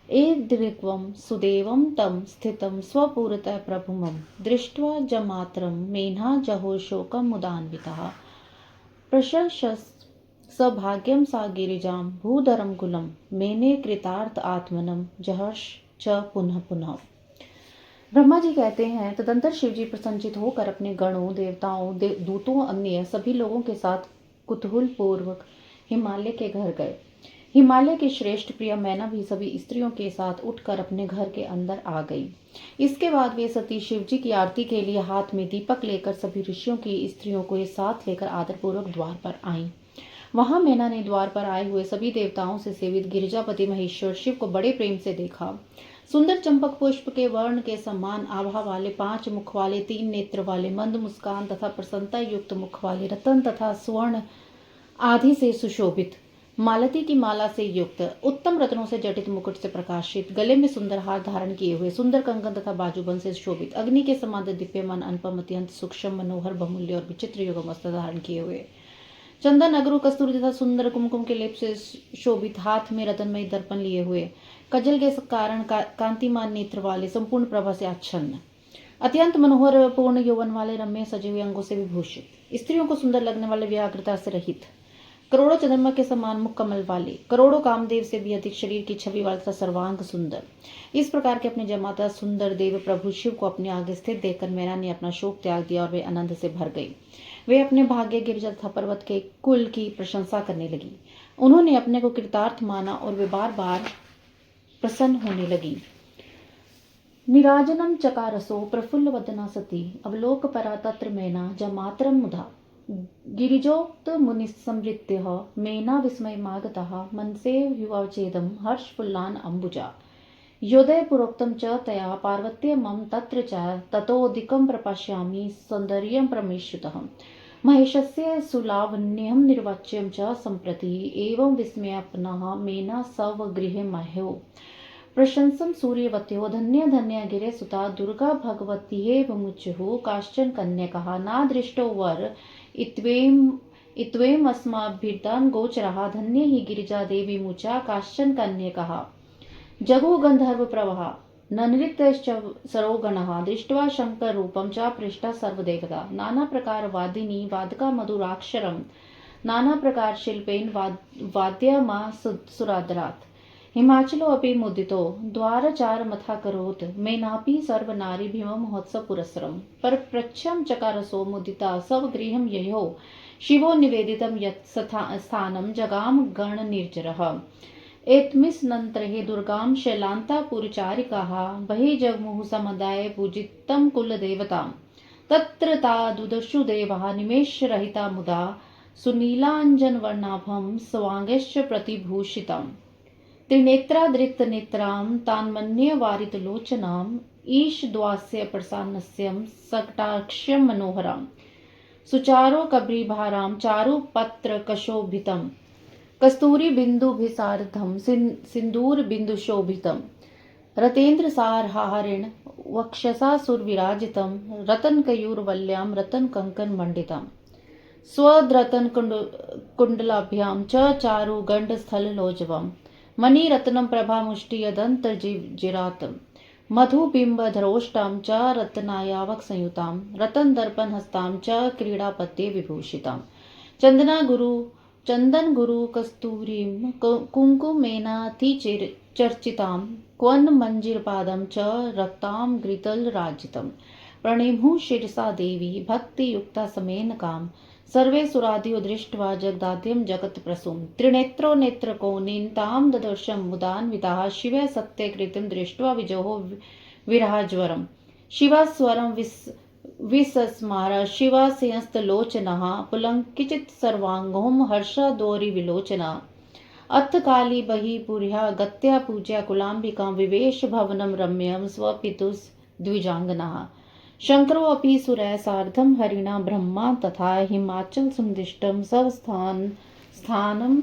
एदृग्वं सुदेवं तं स्थितं स्वपुरतः प्रभुमं दृष्ट्वा जमात्रं मेधा जहो शोकं मुदान्वितः प्रशंसस् सभाग्यं सा गिरिजां भूधरं कुलं मेने कृतार्थ आत्मनं जहर्ष च पुनः पुनः। ब्रह्मा जी कहते हैं, तदंतर शिव जी प्रसन्नचित होकर अपने गणों, देवताओं, दूतों, अन्य सभी लोगों के साथ कुतूहल पूर्वक हिमालय के घर गए। हिमालय के श्रेष्ठ प्रिय मैना भी सभी स्त्रियों के साथ उठकर अपने घर के अंदर आ गई। इसके बाद वे सती शिव जी की आरती के लिए हाथ में दीपक लेकर सभी ऋषियों की स्त्रियों को साथ लेकर आदरपूर्वक द्वार पर आईं। वहां मैना ने द्वार पर आए हुए सभी देवताओं से सेवित गिरिजापति महेश्वर शिव को बड़े प्रेम से देखा। सुंदर चंपक पुष्प के वर्ण के समान आभा वाले 5 मुख वाले 3 नेत्र वाले मंद मुस्कान तथा प्रसन्नता युक्त मुख वाले रतन तथा स्वर्ण आदि से सुशोभित मालती की माला से युक्त उत्तम रत्नों से जटित मुकुट से प्रकाशित गले में सुंदर हार धारण किए हुए सुंदर कंगन तथा बाजूबंद से शोभित अग्नि के समान दीप्यमान अनुपम अत्यंत सूक्ष्म मनोहर बहुमूल्य और विचित्र युगम वस्त्र धारण किए हुए चंदन, अगरू, कस्तूरी तथा सुंदर कुमकुम के लेप से शोभित, हाथ में रत्नमयी दर्पण लिए हुए, कजल के कारण कांतिमान नेत्र वाले, संपूर्ण प्रभा से आच्छन्न, अत्यंत मनोहर पूर्ण यौवन वाले, रम्य सजे हुए अंगों से विभूषित, स्त्रियों को सुंदर लगने वाले, व्याघ्रता से रहित, करोड़ों चंद्रमा के समान मुख कमल वाले, करोड़ों कामदेव से भी अधिक शरीर की छवि वाले तथा सर्वांग सुंदर, इस प्रकार के अपने जमाता सुंदर देव प्रभु शिव को अपने आगे स्थित देखकर मैना ने अपना शोक त्याग दिया और वे आनंद से भर गई। वे अपने भाग्य, गिरिजा तथा पर्वत के कुल की प्रशंसा करने लगी। उन्होंने अपने को कृतार्थ माना और वे बार बार प्रसन्न होने लगी। निराजनम चकारसो प्रफुल्ल वदना सती अवलोकपरा तत्र मैना जमातरम मुधा गिरिजोक्त मुनिसमृत्य मेना विस्मयमागतः मनसे युवाचेदम हर्षफुल्लान अंबुजा योदय पुरोक्तम च तया पार्वत्य मम तत्र च ततोऽधिकं प्रपश्यामि सौन्दर्यं प्रमेष्यतः महेशस्य सुलावण्यं निर्वाच्यं च सम्प्रति एवं विस्मयापन्नः मेना स्वगृहे मह्यो प्रशंसं सूर्यवत्यो धन्य धन्य गिरे सुता दुर्गा भगवत्येव मुच्युः काश्चन कन्यकः न दृष्टो वर इत्वेम अस्माभिर्दान गोचरः धन्य हि गिरिजा देवी मुचा काश्चन कन्यकः जगो गंधर्व प्रवाह नृत्यश्च सरोगणः दृष्ट्वा शंकर रूपं च पृष्ठा सर्वदेवता नाना प्रकार वादिनी वादका मधुराक्षरं नाना प्रकार शिल्पेन वाद्यमा सुरादरात् हिमाचलो अपि मुदितो द्वारचार मथा करोत् मेनापि सर्वनारी भीम महोत्सव पुरस्सरं पर प्रच्छं चकारसो मुदिता स्वगृहं ययो शिवो निवेदितं यत् स्थानं जगाम गण निर्जरः एतमिस्नन्तरे दुर्गां शैलान्तापुरचारिकाः बहिर्जगमुः समुदाय पूजितं कुलदेवतां तत्र ता दुदशु देवाः निमेषरहिता मुदा सुनीलाञ्जनवर्णाभं स्वाङ्गैश्च प्रतिभूषिताम् त्रिनेत्रादृतनेत्रां तान्मन्ये वारितलोचनाम् ईशद्वास्य प्रसान्नस्यं सकटाक्ष्यं मनोहराम् सुचारो कब्रीभारां चारुपत्रकशोभितम् कस्तूरी बिंदुभिसार्धं सिंदूर बिंदुशोभितं रतेन्द्रसारहारेण वक्षसा सुरविराजितं रतनकयूरवल्यां रतनकङ्कणमण्डितां स्वद्रतन कुण्डलाभ्यां च चारुगण्डस्थललोचवं मणिरत्नं प्रभामुष्टियदन्तर्जिरातं मधुबिम्बधरोष्टां च रत्नायावकसंयुतां रतनदर्पणहस्तां च क्रीडापत्ये विभूषितां चंदन गुरु कस्तूरीं कुङ्कुमेनातिचर्चितां क्वन् मञ्जीरपादं च रक्तां घृतलराजितं प्रणेमुः शिरसा देवी भक्तियुक्ता समेनकां सर्वे सुरादियो दृष्ट्वा जगदाद्यं जगत्प्रसूं त्रिनेत्रो नेत्रको नीतां ददर्शं मुदान्विताः शिवे सत्यकृतिं दृष्ट्वा विजोः विरहाज्वरं शिवास्वरं विसस्मार शिवास्यस्तलोचनः पुलंकिचित सर्वांगों हर्षादोरि विलोचना अथ काली बहिपुर्या गत्या पूज्या कुलाम्बिकां विवेश भवनं रम्यं स्वपितुस् द्विजांगनाः शंकरो अपि सुरैः सार्धं हरिणा ब्रह्मा तथा हिमाचल सुनिष्टं स्थानं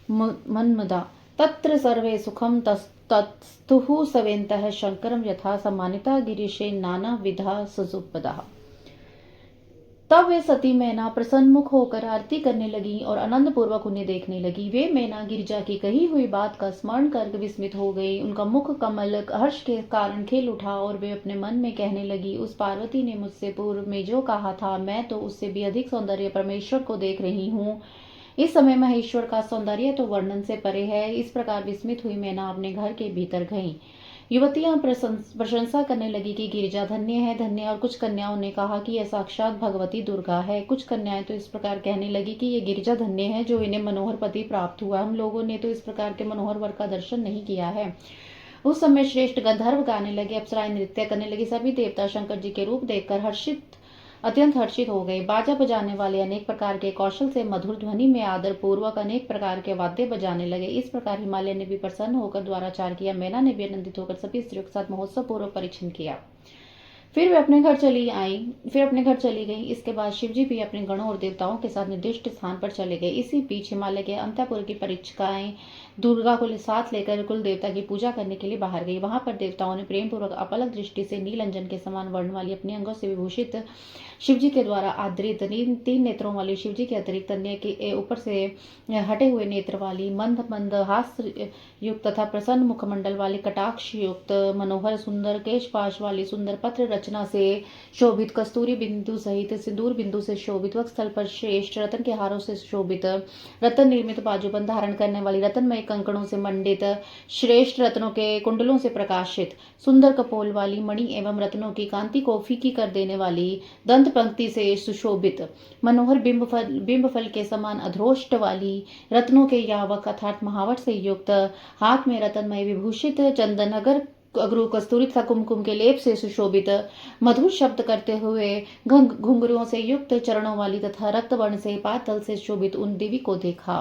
मन्मदा तत्र सर्वे सुखं तत्स्तुः सवेन्तः शंकरं यथा सम्मानिता गिरीशेन नानाविधा सुसुपदा। तब वे सती मैना प्रसन्नमुख होकर आरती करने लगी और आनंद पूर्वक उन्हें देखने लगी। वे मैना गिरिजा की कही हुई बात का स्मरण कर विस्मित हो गई। उनका मुख कमल हर्ष के कारण खिल उठा और वे अपने मन में कहने लगी, उस पार्वती ने मुझसे पूर्व में जो कहा था, मैं तो उससे भी अधिक सौंदर्य परमेश्वर को देख रही हूँ। इस समय महेश्वर का सौंदर्य तो वर्णन से परे है। इस प्रकार विस्मित हुई मैना अपने घर के भीतर गईं। युवतियां प्रशंसा करने लगी कि गिरिजा धन्य है, धन्य। और कुछ कन्याओं ने कहा कि यह साक्षात भगवती दुर्गा है। कुछ कन्याएं तो इस प्रकार कहने लगी कि ये गिरिजा धन्य है जो इन्हें मनोहर पति प्राप्त हुआ। हम लोगों ने तो इस प्रकार के मनोहर वर का दर्शन नहीं किया है। उस समय श्रेष्ठ गंधर्व गाने लगे, अप्सराएं नृत्य करने लगी। सभी देवता शंकर जी के रूप देखकर अत्यंत हर्षित हो गए। बाजा बजाने वाले अनेक प्रकार के कौशल से मधुर ध्वनि में आदर पूर्वक अनेक प्रकार के वाद्य बजाने लगे। इस प्रकार हिमालय ने भी प्रसन्न होकर द्वाराचार किया। मैना ने भी आनंदित होकर सभी स्त्रियों के साथ महोत्सव पूर्वक परीक्षण किया। फिर वे अपने घर चली गई। इसके बाद शिवजी भी अपने गणों और देवताओं के साथ निर्दिष्ट स्थान पर चले गए। इसी बीच हिमालय के अंतःपुर की परीक्षिकाएं दुर्गा को साथ लेकर कुल देवता की पूजा करने के लिए बाहर गई। वहां पर देवताओं ने प्रेम पूर्वक अपलक दृष्टि से नील अंजन के समान वर्ण वाली अपने अंगों से विभूषित शिव जी के द्वारा आदरित तीन नेत्रों वाली शिव जी के अतिरिक्त अन्य के ऊपर से हटे हुए नेत्र वाली मंद मंद हास्य युक्त तथा प्रसन्न मुखमंडल वाली कटाक्ष युक्त मनोहर सुंदर केशपाश वाली सुंदर पत्र रचना से शोभित कस्तूरी बिंदु सहित सिंदूर बिंदु से शोभित वक्षस्थल पर श्रेष्ठ रतन के हारों से शोभित रतन निर्मित बाजूबंद धारण करने वाली रतनमय कंकणों से मंडित श्रेष्ठ रत्नों के कुंडलों से प्रकाशित सुंदर कपोल वाली मणि एवं रत्नों की कांति को फीकी कर देने वाली दंत पंक्ति से सुशोभित मनोहर बिंब फल के समान अधरोष्ट वाली रत्नों के यावक अर्थात महावट से युक्त हाथ में रतनमय विभूषित चंदन अगरू कस्तूरी तथा कुमकुम के लेप से सुशोभित मधुर शब्द करते हुए घुंघरुओं से युक्त चरणों वाली तथा रक्त वर्ण से पातल से शोभित उन देवी को देखा।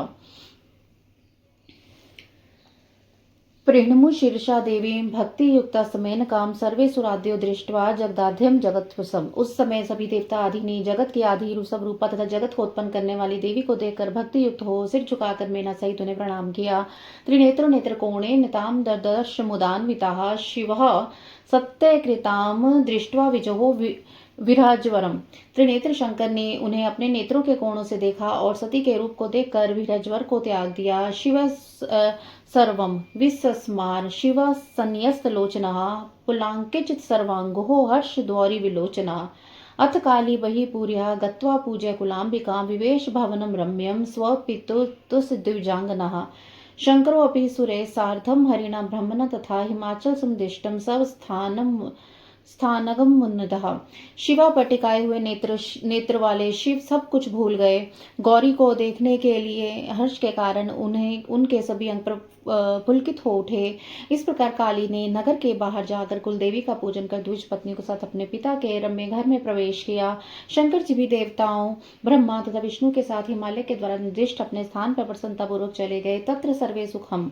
प्रेणमु शीर्षा देवी भक्ति युक्ता समेन काम सर्वे सुराद्यो दृष्टवा जगदाध्यम जगत्वसम। उस समय सभी देवता आदि ने जगत की आदि सब रूपा तथा जगत को उत्पन्न करने वाली देवी को देखकर भक्ति युक्त हो सिर झुकाकर मेना सहित उन्हें प्रणाम किया। त्रिनेत्र नेत्र कोणे निताम दर्दर्श मुदान्विता शिव सत्यकृताम दृष्टवा विजहो विराजवरम। त्रिनेत्र शंकर ने उन्हें अपने नेत्रों के कोणों से देखा और सती के रूप को देखकर विराजवर को त्याग दिया। शिव सर्वम विसस्मार शिव संन्यस्त लोचना पुलांकिचित सर्वांगो हर्ष द्वारी विलोचना अथ काली बही पूर्या गत्वा पूज्य कुलांबिका विवेश भवनम रम्यम स्वपितुस द्विजांगना शंकरो अपि सुरे सार्धम हरिणा ब्रह्मण तथा हिमाचल समुदिष्टम सब स्थानगम मुन्नदः। शिवा पटिकाए हुए नेत्र वाले शिव सब कुछ भूल गए। गौरी को देखने के लिए हर्ष के कारण उन्हें उनके सभी अंग पुलकित हो उठे। इस प्रकार काली ने नगर के बाहर जाकर कुलदेवी का पूजन कर द्विज पत्नी के साथ अपने पिता के रम्य घर में प्रवेश किया। शंकर जी भी देवताओं ब्रह्मा तथा विष्णु के साथ हिमालय के द्वारा निर्दिष्ट अपने स्थान पर प्रसन्नतापूर्वक चले गए। तत्र सर्वे सुखम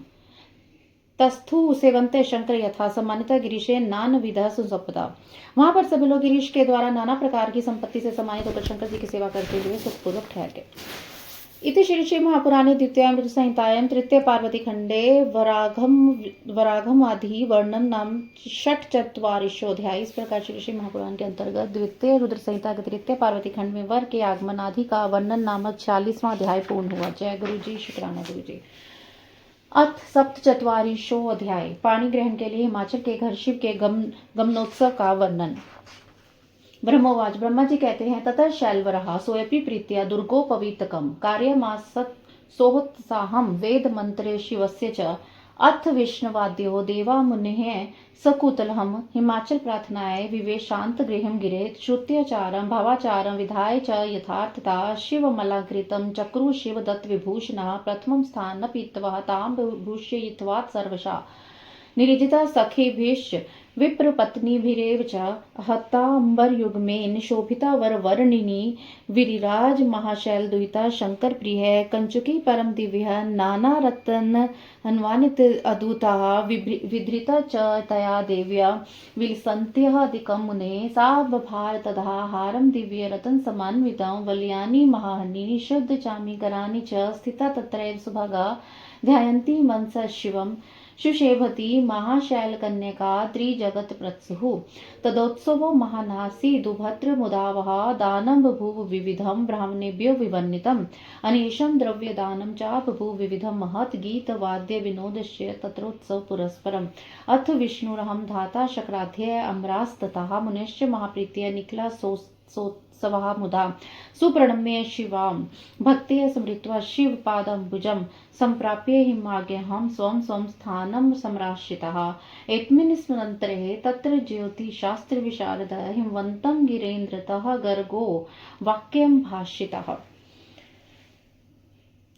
तस्थु सेवंते शंकर यथा सम्मानिता गिरीशे नान विधा सुसपदा। वहां पर सभी लोग गिरीश के द्वारा नाना प्रकार की संपत्ति से सम्मानित होकर शंकर जी की सेवा करते हुए सुखपूर्वक ठहर गए। इति श्री श्री महापुराणे द्वितीयामृत संहितायां तृतीय पार्वती खंडे वराघम आदि वर्णन नाम षट्चत्वारिशोऽध्याय। इस प्रकार श्री श्री महापुराण के अंतर्गत द्वितीय रुद्र संहिता के तृतीय पार्वती खंड में वर के आगमन आदि का वर्णन नामक 46वां अध्याय पूर्ण हुआ। जय गुरु जी, शुक्राना गुरु जी। अथ सप्तचत्वारिशो अध्याय। पाणी ग्रहण के लिए हिमाचल के घर शिव के गमनोत्सव का वर्णन। ब्रह्मोवाच। ब्रह्मा जी कहते हैं, ततः शैलवरः सोऽपि प्रीत्या दुर्गोपवीतकं कार्यमासत् सोत्साहं वेद मंत्रे शिवस्य च अथ विष्णुवाद्यो देवा मुनिः सकुतलहं हिमाचल प्रार्थनाय विवेशांत गृहं गिरे श्रुत्याचारं भावाचारं विधाय च यथार्थता शिवमलाकृतं चक्रु शिव दत्त विभूषणः प्रथमं स्थानं पीत्वा तां भूषयित्वा सर्वशा निरिजिता सखीभिश्च विप्रपत्नीभिरेव च हताम्बरयुग्मेन शोभिता वरवर्णिनी विरिराज महाशैल दुहिता शंकर प्रिय कंचुकी परम दिव्य नाना रत्न अन्वानित अद्भुता विधृता च तया देव्या विलसन्त्यः अधिकं मुने सा बभार तदा हारं दिव्य रतन समान्वितं वल्यानि महाहन्नि शुद्ध चामीकराणि च स्थिता तत्रैव सुभगा ध्यायन्ती मनसा शिवम् शुशेभति महाशैलकन्यका त्रिजगत प्रत्सुः तदोत्सवो महानासी दुभद्र मुदावह दानं बभूव विविधं ब्राह्मणेभ्यो विवन्नितम् अनीशं द्रव्यदानं च बभूव विविधं महत् गीतवाद्य विनोदस्य तत्रोत्सव पुरस्परम् अथ विष्णुरहं धाता शक्राध्य अम्रास्ततः मुनिश्च महाप्रीत्य निखिला सोत्सवः मुदा सुप्रणम्य शिवां भक्त्या स्मृत्वा शिवपादम्बुजं सम्प्राप्य हिमाग्यहं स्वं स्वं स्थानं सम्राश्रितः एकस्मिन् स्मरन्तरे तत्र ज्योतिशास्त्रविशारदः हिमवन्तं गिरीन्द्रतः गर्गो वाक्यं भाषितः।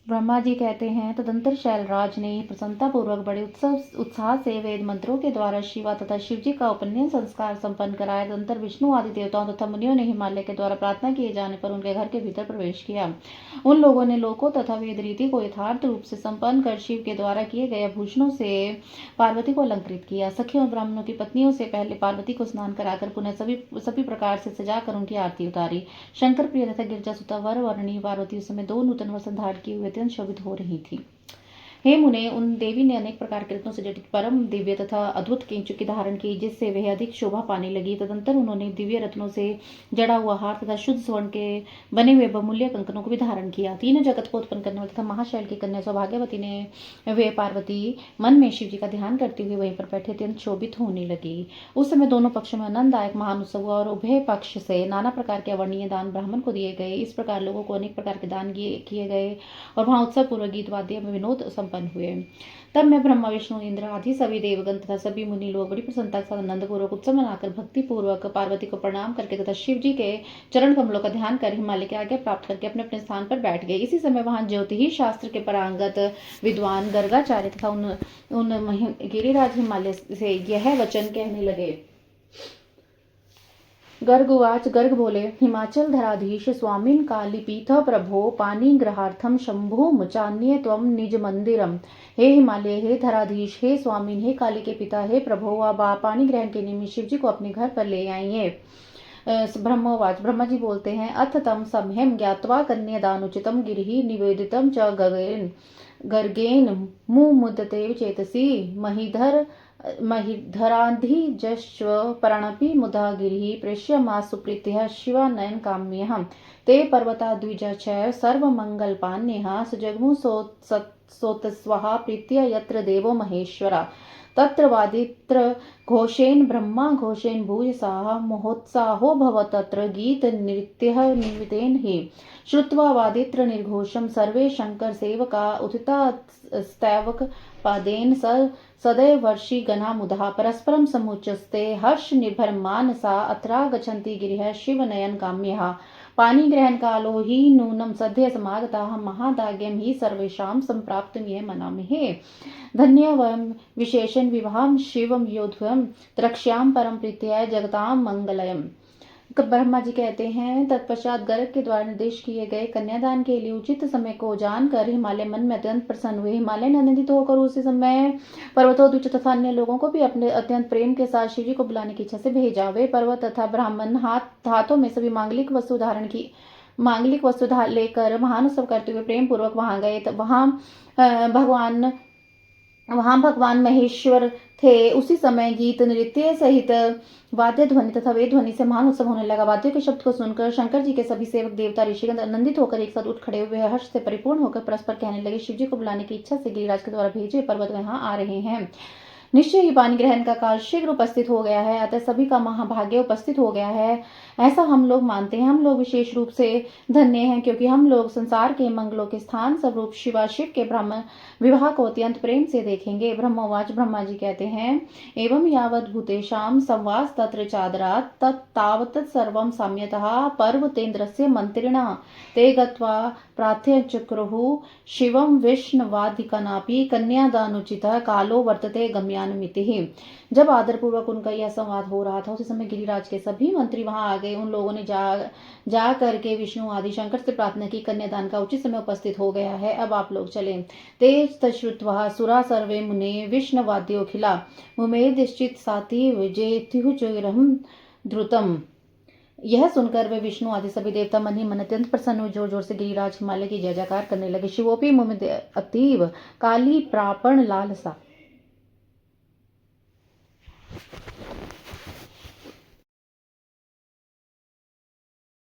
ब्रह्मा जी कहते हैं, तदंतर शैलराज ने प्रसन्नता पूर्वक बड़े उत्साह से वेद मंत्रों के द्वारा शिवा तथा शिव जी का उपनयन संस्कार संपन्न कराया। तदंतर विष्णु आदि देवताओं तथा मुनियों ने हिमालय के द्वारा प्रार्थना किए जाने पर उनके घर के भीतर प्रवेश किया। उन लोगों ने लोकों तथा वेद रीति को यथार्थ रूप से संपन्न कर शिव के द्वारा किए गए आभूषणों से पार्वती को अलंकृत किया। सखियों और ब्राह्मणों की पत्नियों से पहले पार्वती को स्नान कराकर पुनः सभी प्रकार से सजाकर उनकी आरती उतारी। शंकर प्रिय तथा गिरजा सुता वर वर्णी पार्वती उस समय 2 नूतन वस्त्र धारण किए हुए अत्यंत शोभित हो रही थी। हे मुने, उन देवी ने अनेक प्रकार के रत्नों से जटित परम दिव्य तथा अद्भुत किंचुकी धारण की, जिससे वह अधिक शोभा पाने लगी। तदंतर उन्होंने दिव्य रत्नों से जड़ा हुआ हार तथा शुद्ध स्वर्ण के बने हुए बहुमूल्य कंकनों को भी धारण किया। तीनों जगत को उत्पन्न करने वाली तथा महाशैल की कन्या सौभाग्यवती ने वे पार्वती मन में शिव जी का ध्यान करते हुए वहीं पर बैठे अत्यंत शोभित होने लगी। उस समय दोनों पक्षों में आनंददायक महान उत्सव हुआ और उभय पक्ष से नाना प्रकार के अवर्णीय दान ब्राह्मण को दिए गए। इस प्रकार लोगों को अनेक प्रकार के दान किए गए और वहां उत्सव पूर्वक गीत वाद्य में विनोद संपन्न हुए। तब मैं ब्रह्मा विष्णु इंद्र आदि सभी देवगण तथा सभी मुनि लोग बड़ी प्रसन्नता के साथ आनंद पूर्वक उत्सव मनाकर भक्ति पूर्वक पार्वती को प्रणाम करके तथा शिव जी के चरण कमलों का ध्यान कर हिमालय की आज्ञा प्राप्त करके अपने अपने स्थान पर बैठ गए। इसी समय वहां ज्योतिष शास्त्र के पारंगत विद्वान गर्गाचार्य तथा उन गिरिराज हिमालय से यह वचन कहने लगे। गर्ग उवाच, गर्ग बोले, हिमाचल धराधीश स्वामिन कालीपीठ प्रभो पाणिग्रहार्थम शंभु मुचान्ये त्वम निज मंदिरम। हे हिमालय, हे धराधीश, हे स्वामिन, हे काली के पिता, हे प्रभो, अब आप पाणी ग्रहण के निमित्त शिव जी को अपने घर पर ले आइए। ब्रह्मोवाच, ब्रह्मा जी बोलते हैं, अथ तम सम्यम ज्ञात्वा कन्यादानुचितम गिरिहि निवेदितम च गर्गेन मुमुदते चेतसी महिधराधिजस्व प्रणपि मुदा गिरिः प्रेष्यमा सुप्रीत्यः शिवानयन काम्यः ते पर्वता द्विजचैव सर्वमङ्गलपान्यः सुजग्मु सोतस्वः प्रीत्य यत्र देवो महेश्वरा तत्र वादित्र घोषेण ब्रह्मा घोषेण भूयसाः महोत्साहो भवत् तत्र गीत नृत्यः निमितेन हि श्रुत्वा वादित्र निर्घोषं सर्वे शंकर सेवका उथिता स्तैवक पादेन सदैव वर्षि गणा मुधा परस्परं समुच्चस्ते हर्ष निर्भर मानसा अत्रा गच्छन्ति गिरिः शिवनयन काम्यः पाणिग्रहण कालो हि नूनं सद्य समागताः महादाग्यं हि सर्वेषां सम्प्राप्तुं मनामहे। धन्य वयं विशेषण विवाहं शिवम योध्वं द्रक्ष्याम परम प्रीत्या जगतां मंगलयम। ब्रह्मा जी कहते हैं, तत्पश्चात गर्ग के द्वारा निर्देश किए गए कन्यादान के लिए उचित समय को जानकर हिमालय मन में अत्यंत प्रसन्न हुए। हिमालय ने आनंदित होकर उसी समय पर्वतों द्विज तथा अन्य लोगों को भी अपने अत्यंत प्रेम के साथ शिव जी को बुलाने की इच्छा से भेजा। वे पर्वत तथा ब्राह्मण हाथों में सभी मांगलिक वस्तु लेकर महान उत्सव करते हुए प्रेम पूर्वक वहां गए। वहां भगवान महेश्वर थे। उसी समय गीत नृत्य सहित वाद्य ध्वनि तथा वेद ध्वनि से महान उत्सव होने लगा। वाद्यों के शब्द को सुनकर शंकर जी के सभी सेवक देवता ऋषिगण आनंदित होकर एक साथ उठ खड़े हुए हर्ष से परिपूर्ण होकर परस्पर कहने लगे, शिव जी को बुलाने की इच्छा से गिरिराज के द्वारा भेजे पर्वत यहाँ आ रहे हैं। निश्चय ही पानी ग्रहण का काल शीघ्र उपस्थित हो गया है, अतः सभी का महाभाग्य उपस्थित हो गया है, ऐसा हम लोग मानते हैं। हम लोग विशेष रूप से धन्य हैं, क्योंकि हम लोग संसार के मंगलों के स्थान स्वरूप शिव के ब्रह्म विवाह को अत्यंत प्रेम से देखेंगे। ब्रह्मोवाच, ब्रह्मा जी कहते हैं, एवं यावत् भूतेषां संवास तत्र चादरात् तत्तावत् सर्वं साम्यतः पर्वतेन्द्रस्य मंत्रिणः ते गत्वा प्रार्थयचक्रुः शिवं विष्णवादिकनापि कन्यादानुचितः कालो वर्तते गम्यानुमितिः। जब आदरपूर्वक उनका यह संवाद हो रहा था, उसी समय गिरिराज के सभी मंत्री वहां आ गए। उन लोगों ने जा करके विष्णु आदि शंकर से प्रार्थना की, कन्यादान का उचित समय उपस्थित हो गया है, अब आप लोग चलें। तेज तश्रुत्वा सुरा सर्वे मुने विष्णुवाद्योखिला मुमेदिश्चित साति विजेत्युजरहं द्रुतम। यह सुनकर वे विष्णु आदि सभी देवता मन ही मन अत्यंत प्रसन्न हुए, जोर जोर से गिरिराज हिमालय की जय जयकार करने लगे। शिवोपि मुमिद अतीव काली प्रापण लालसा।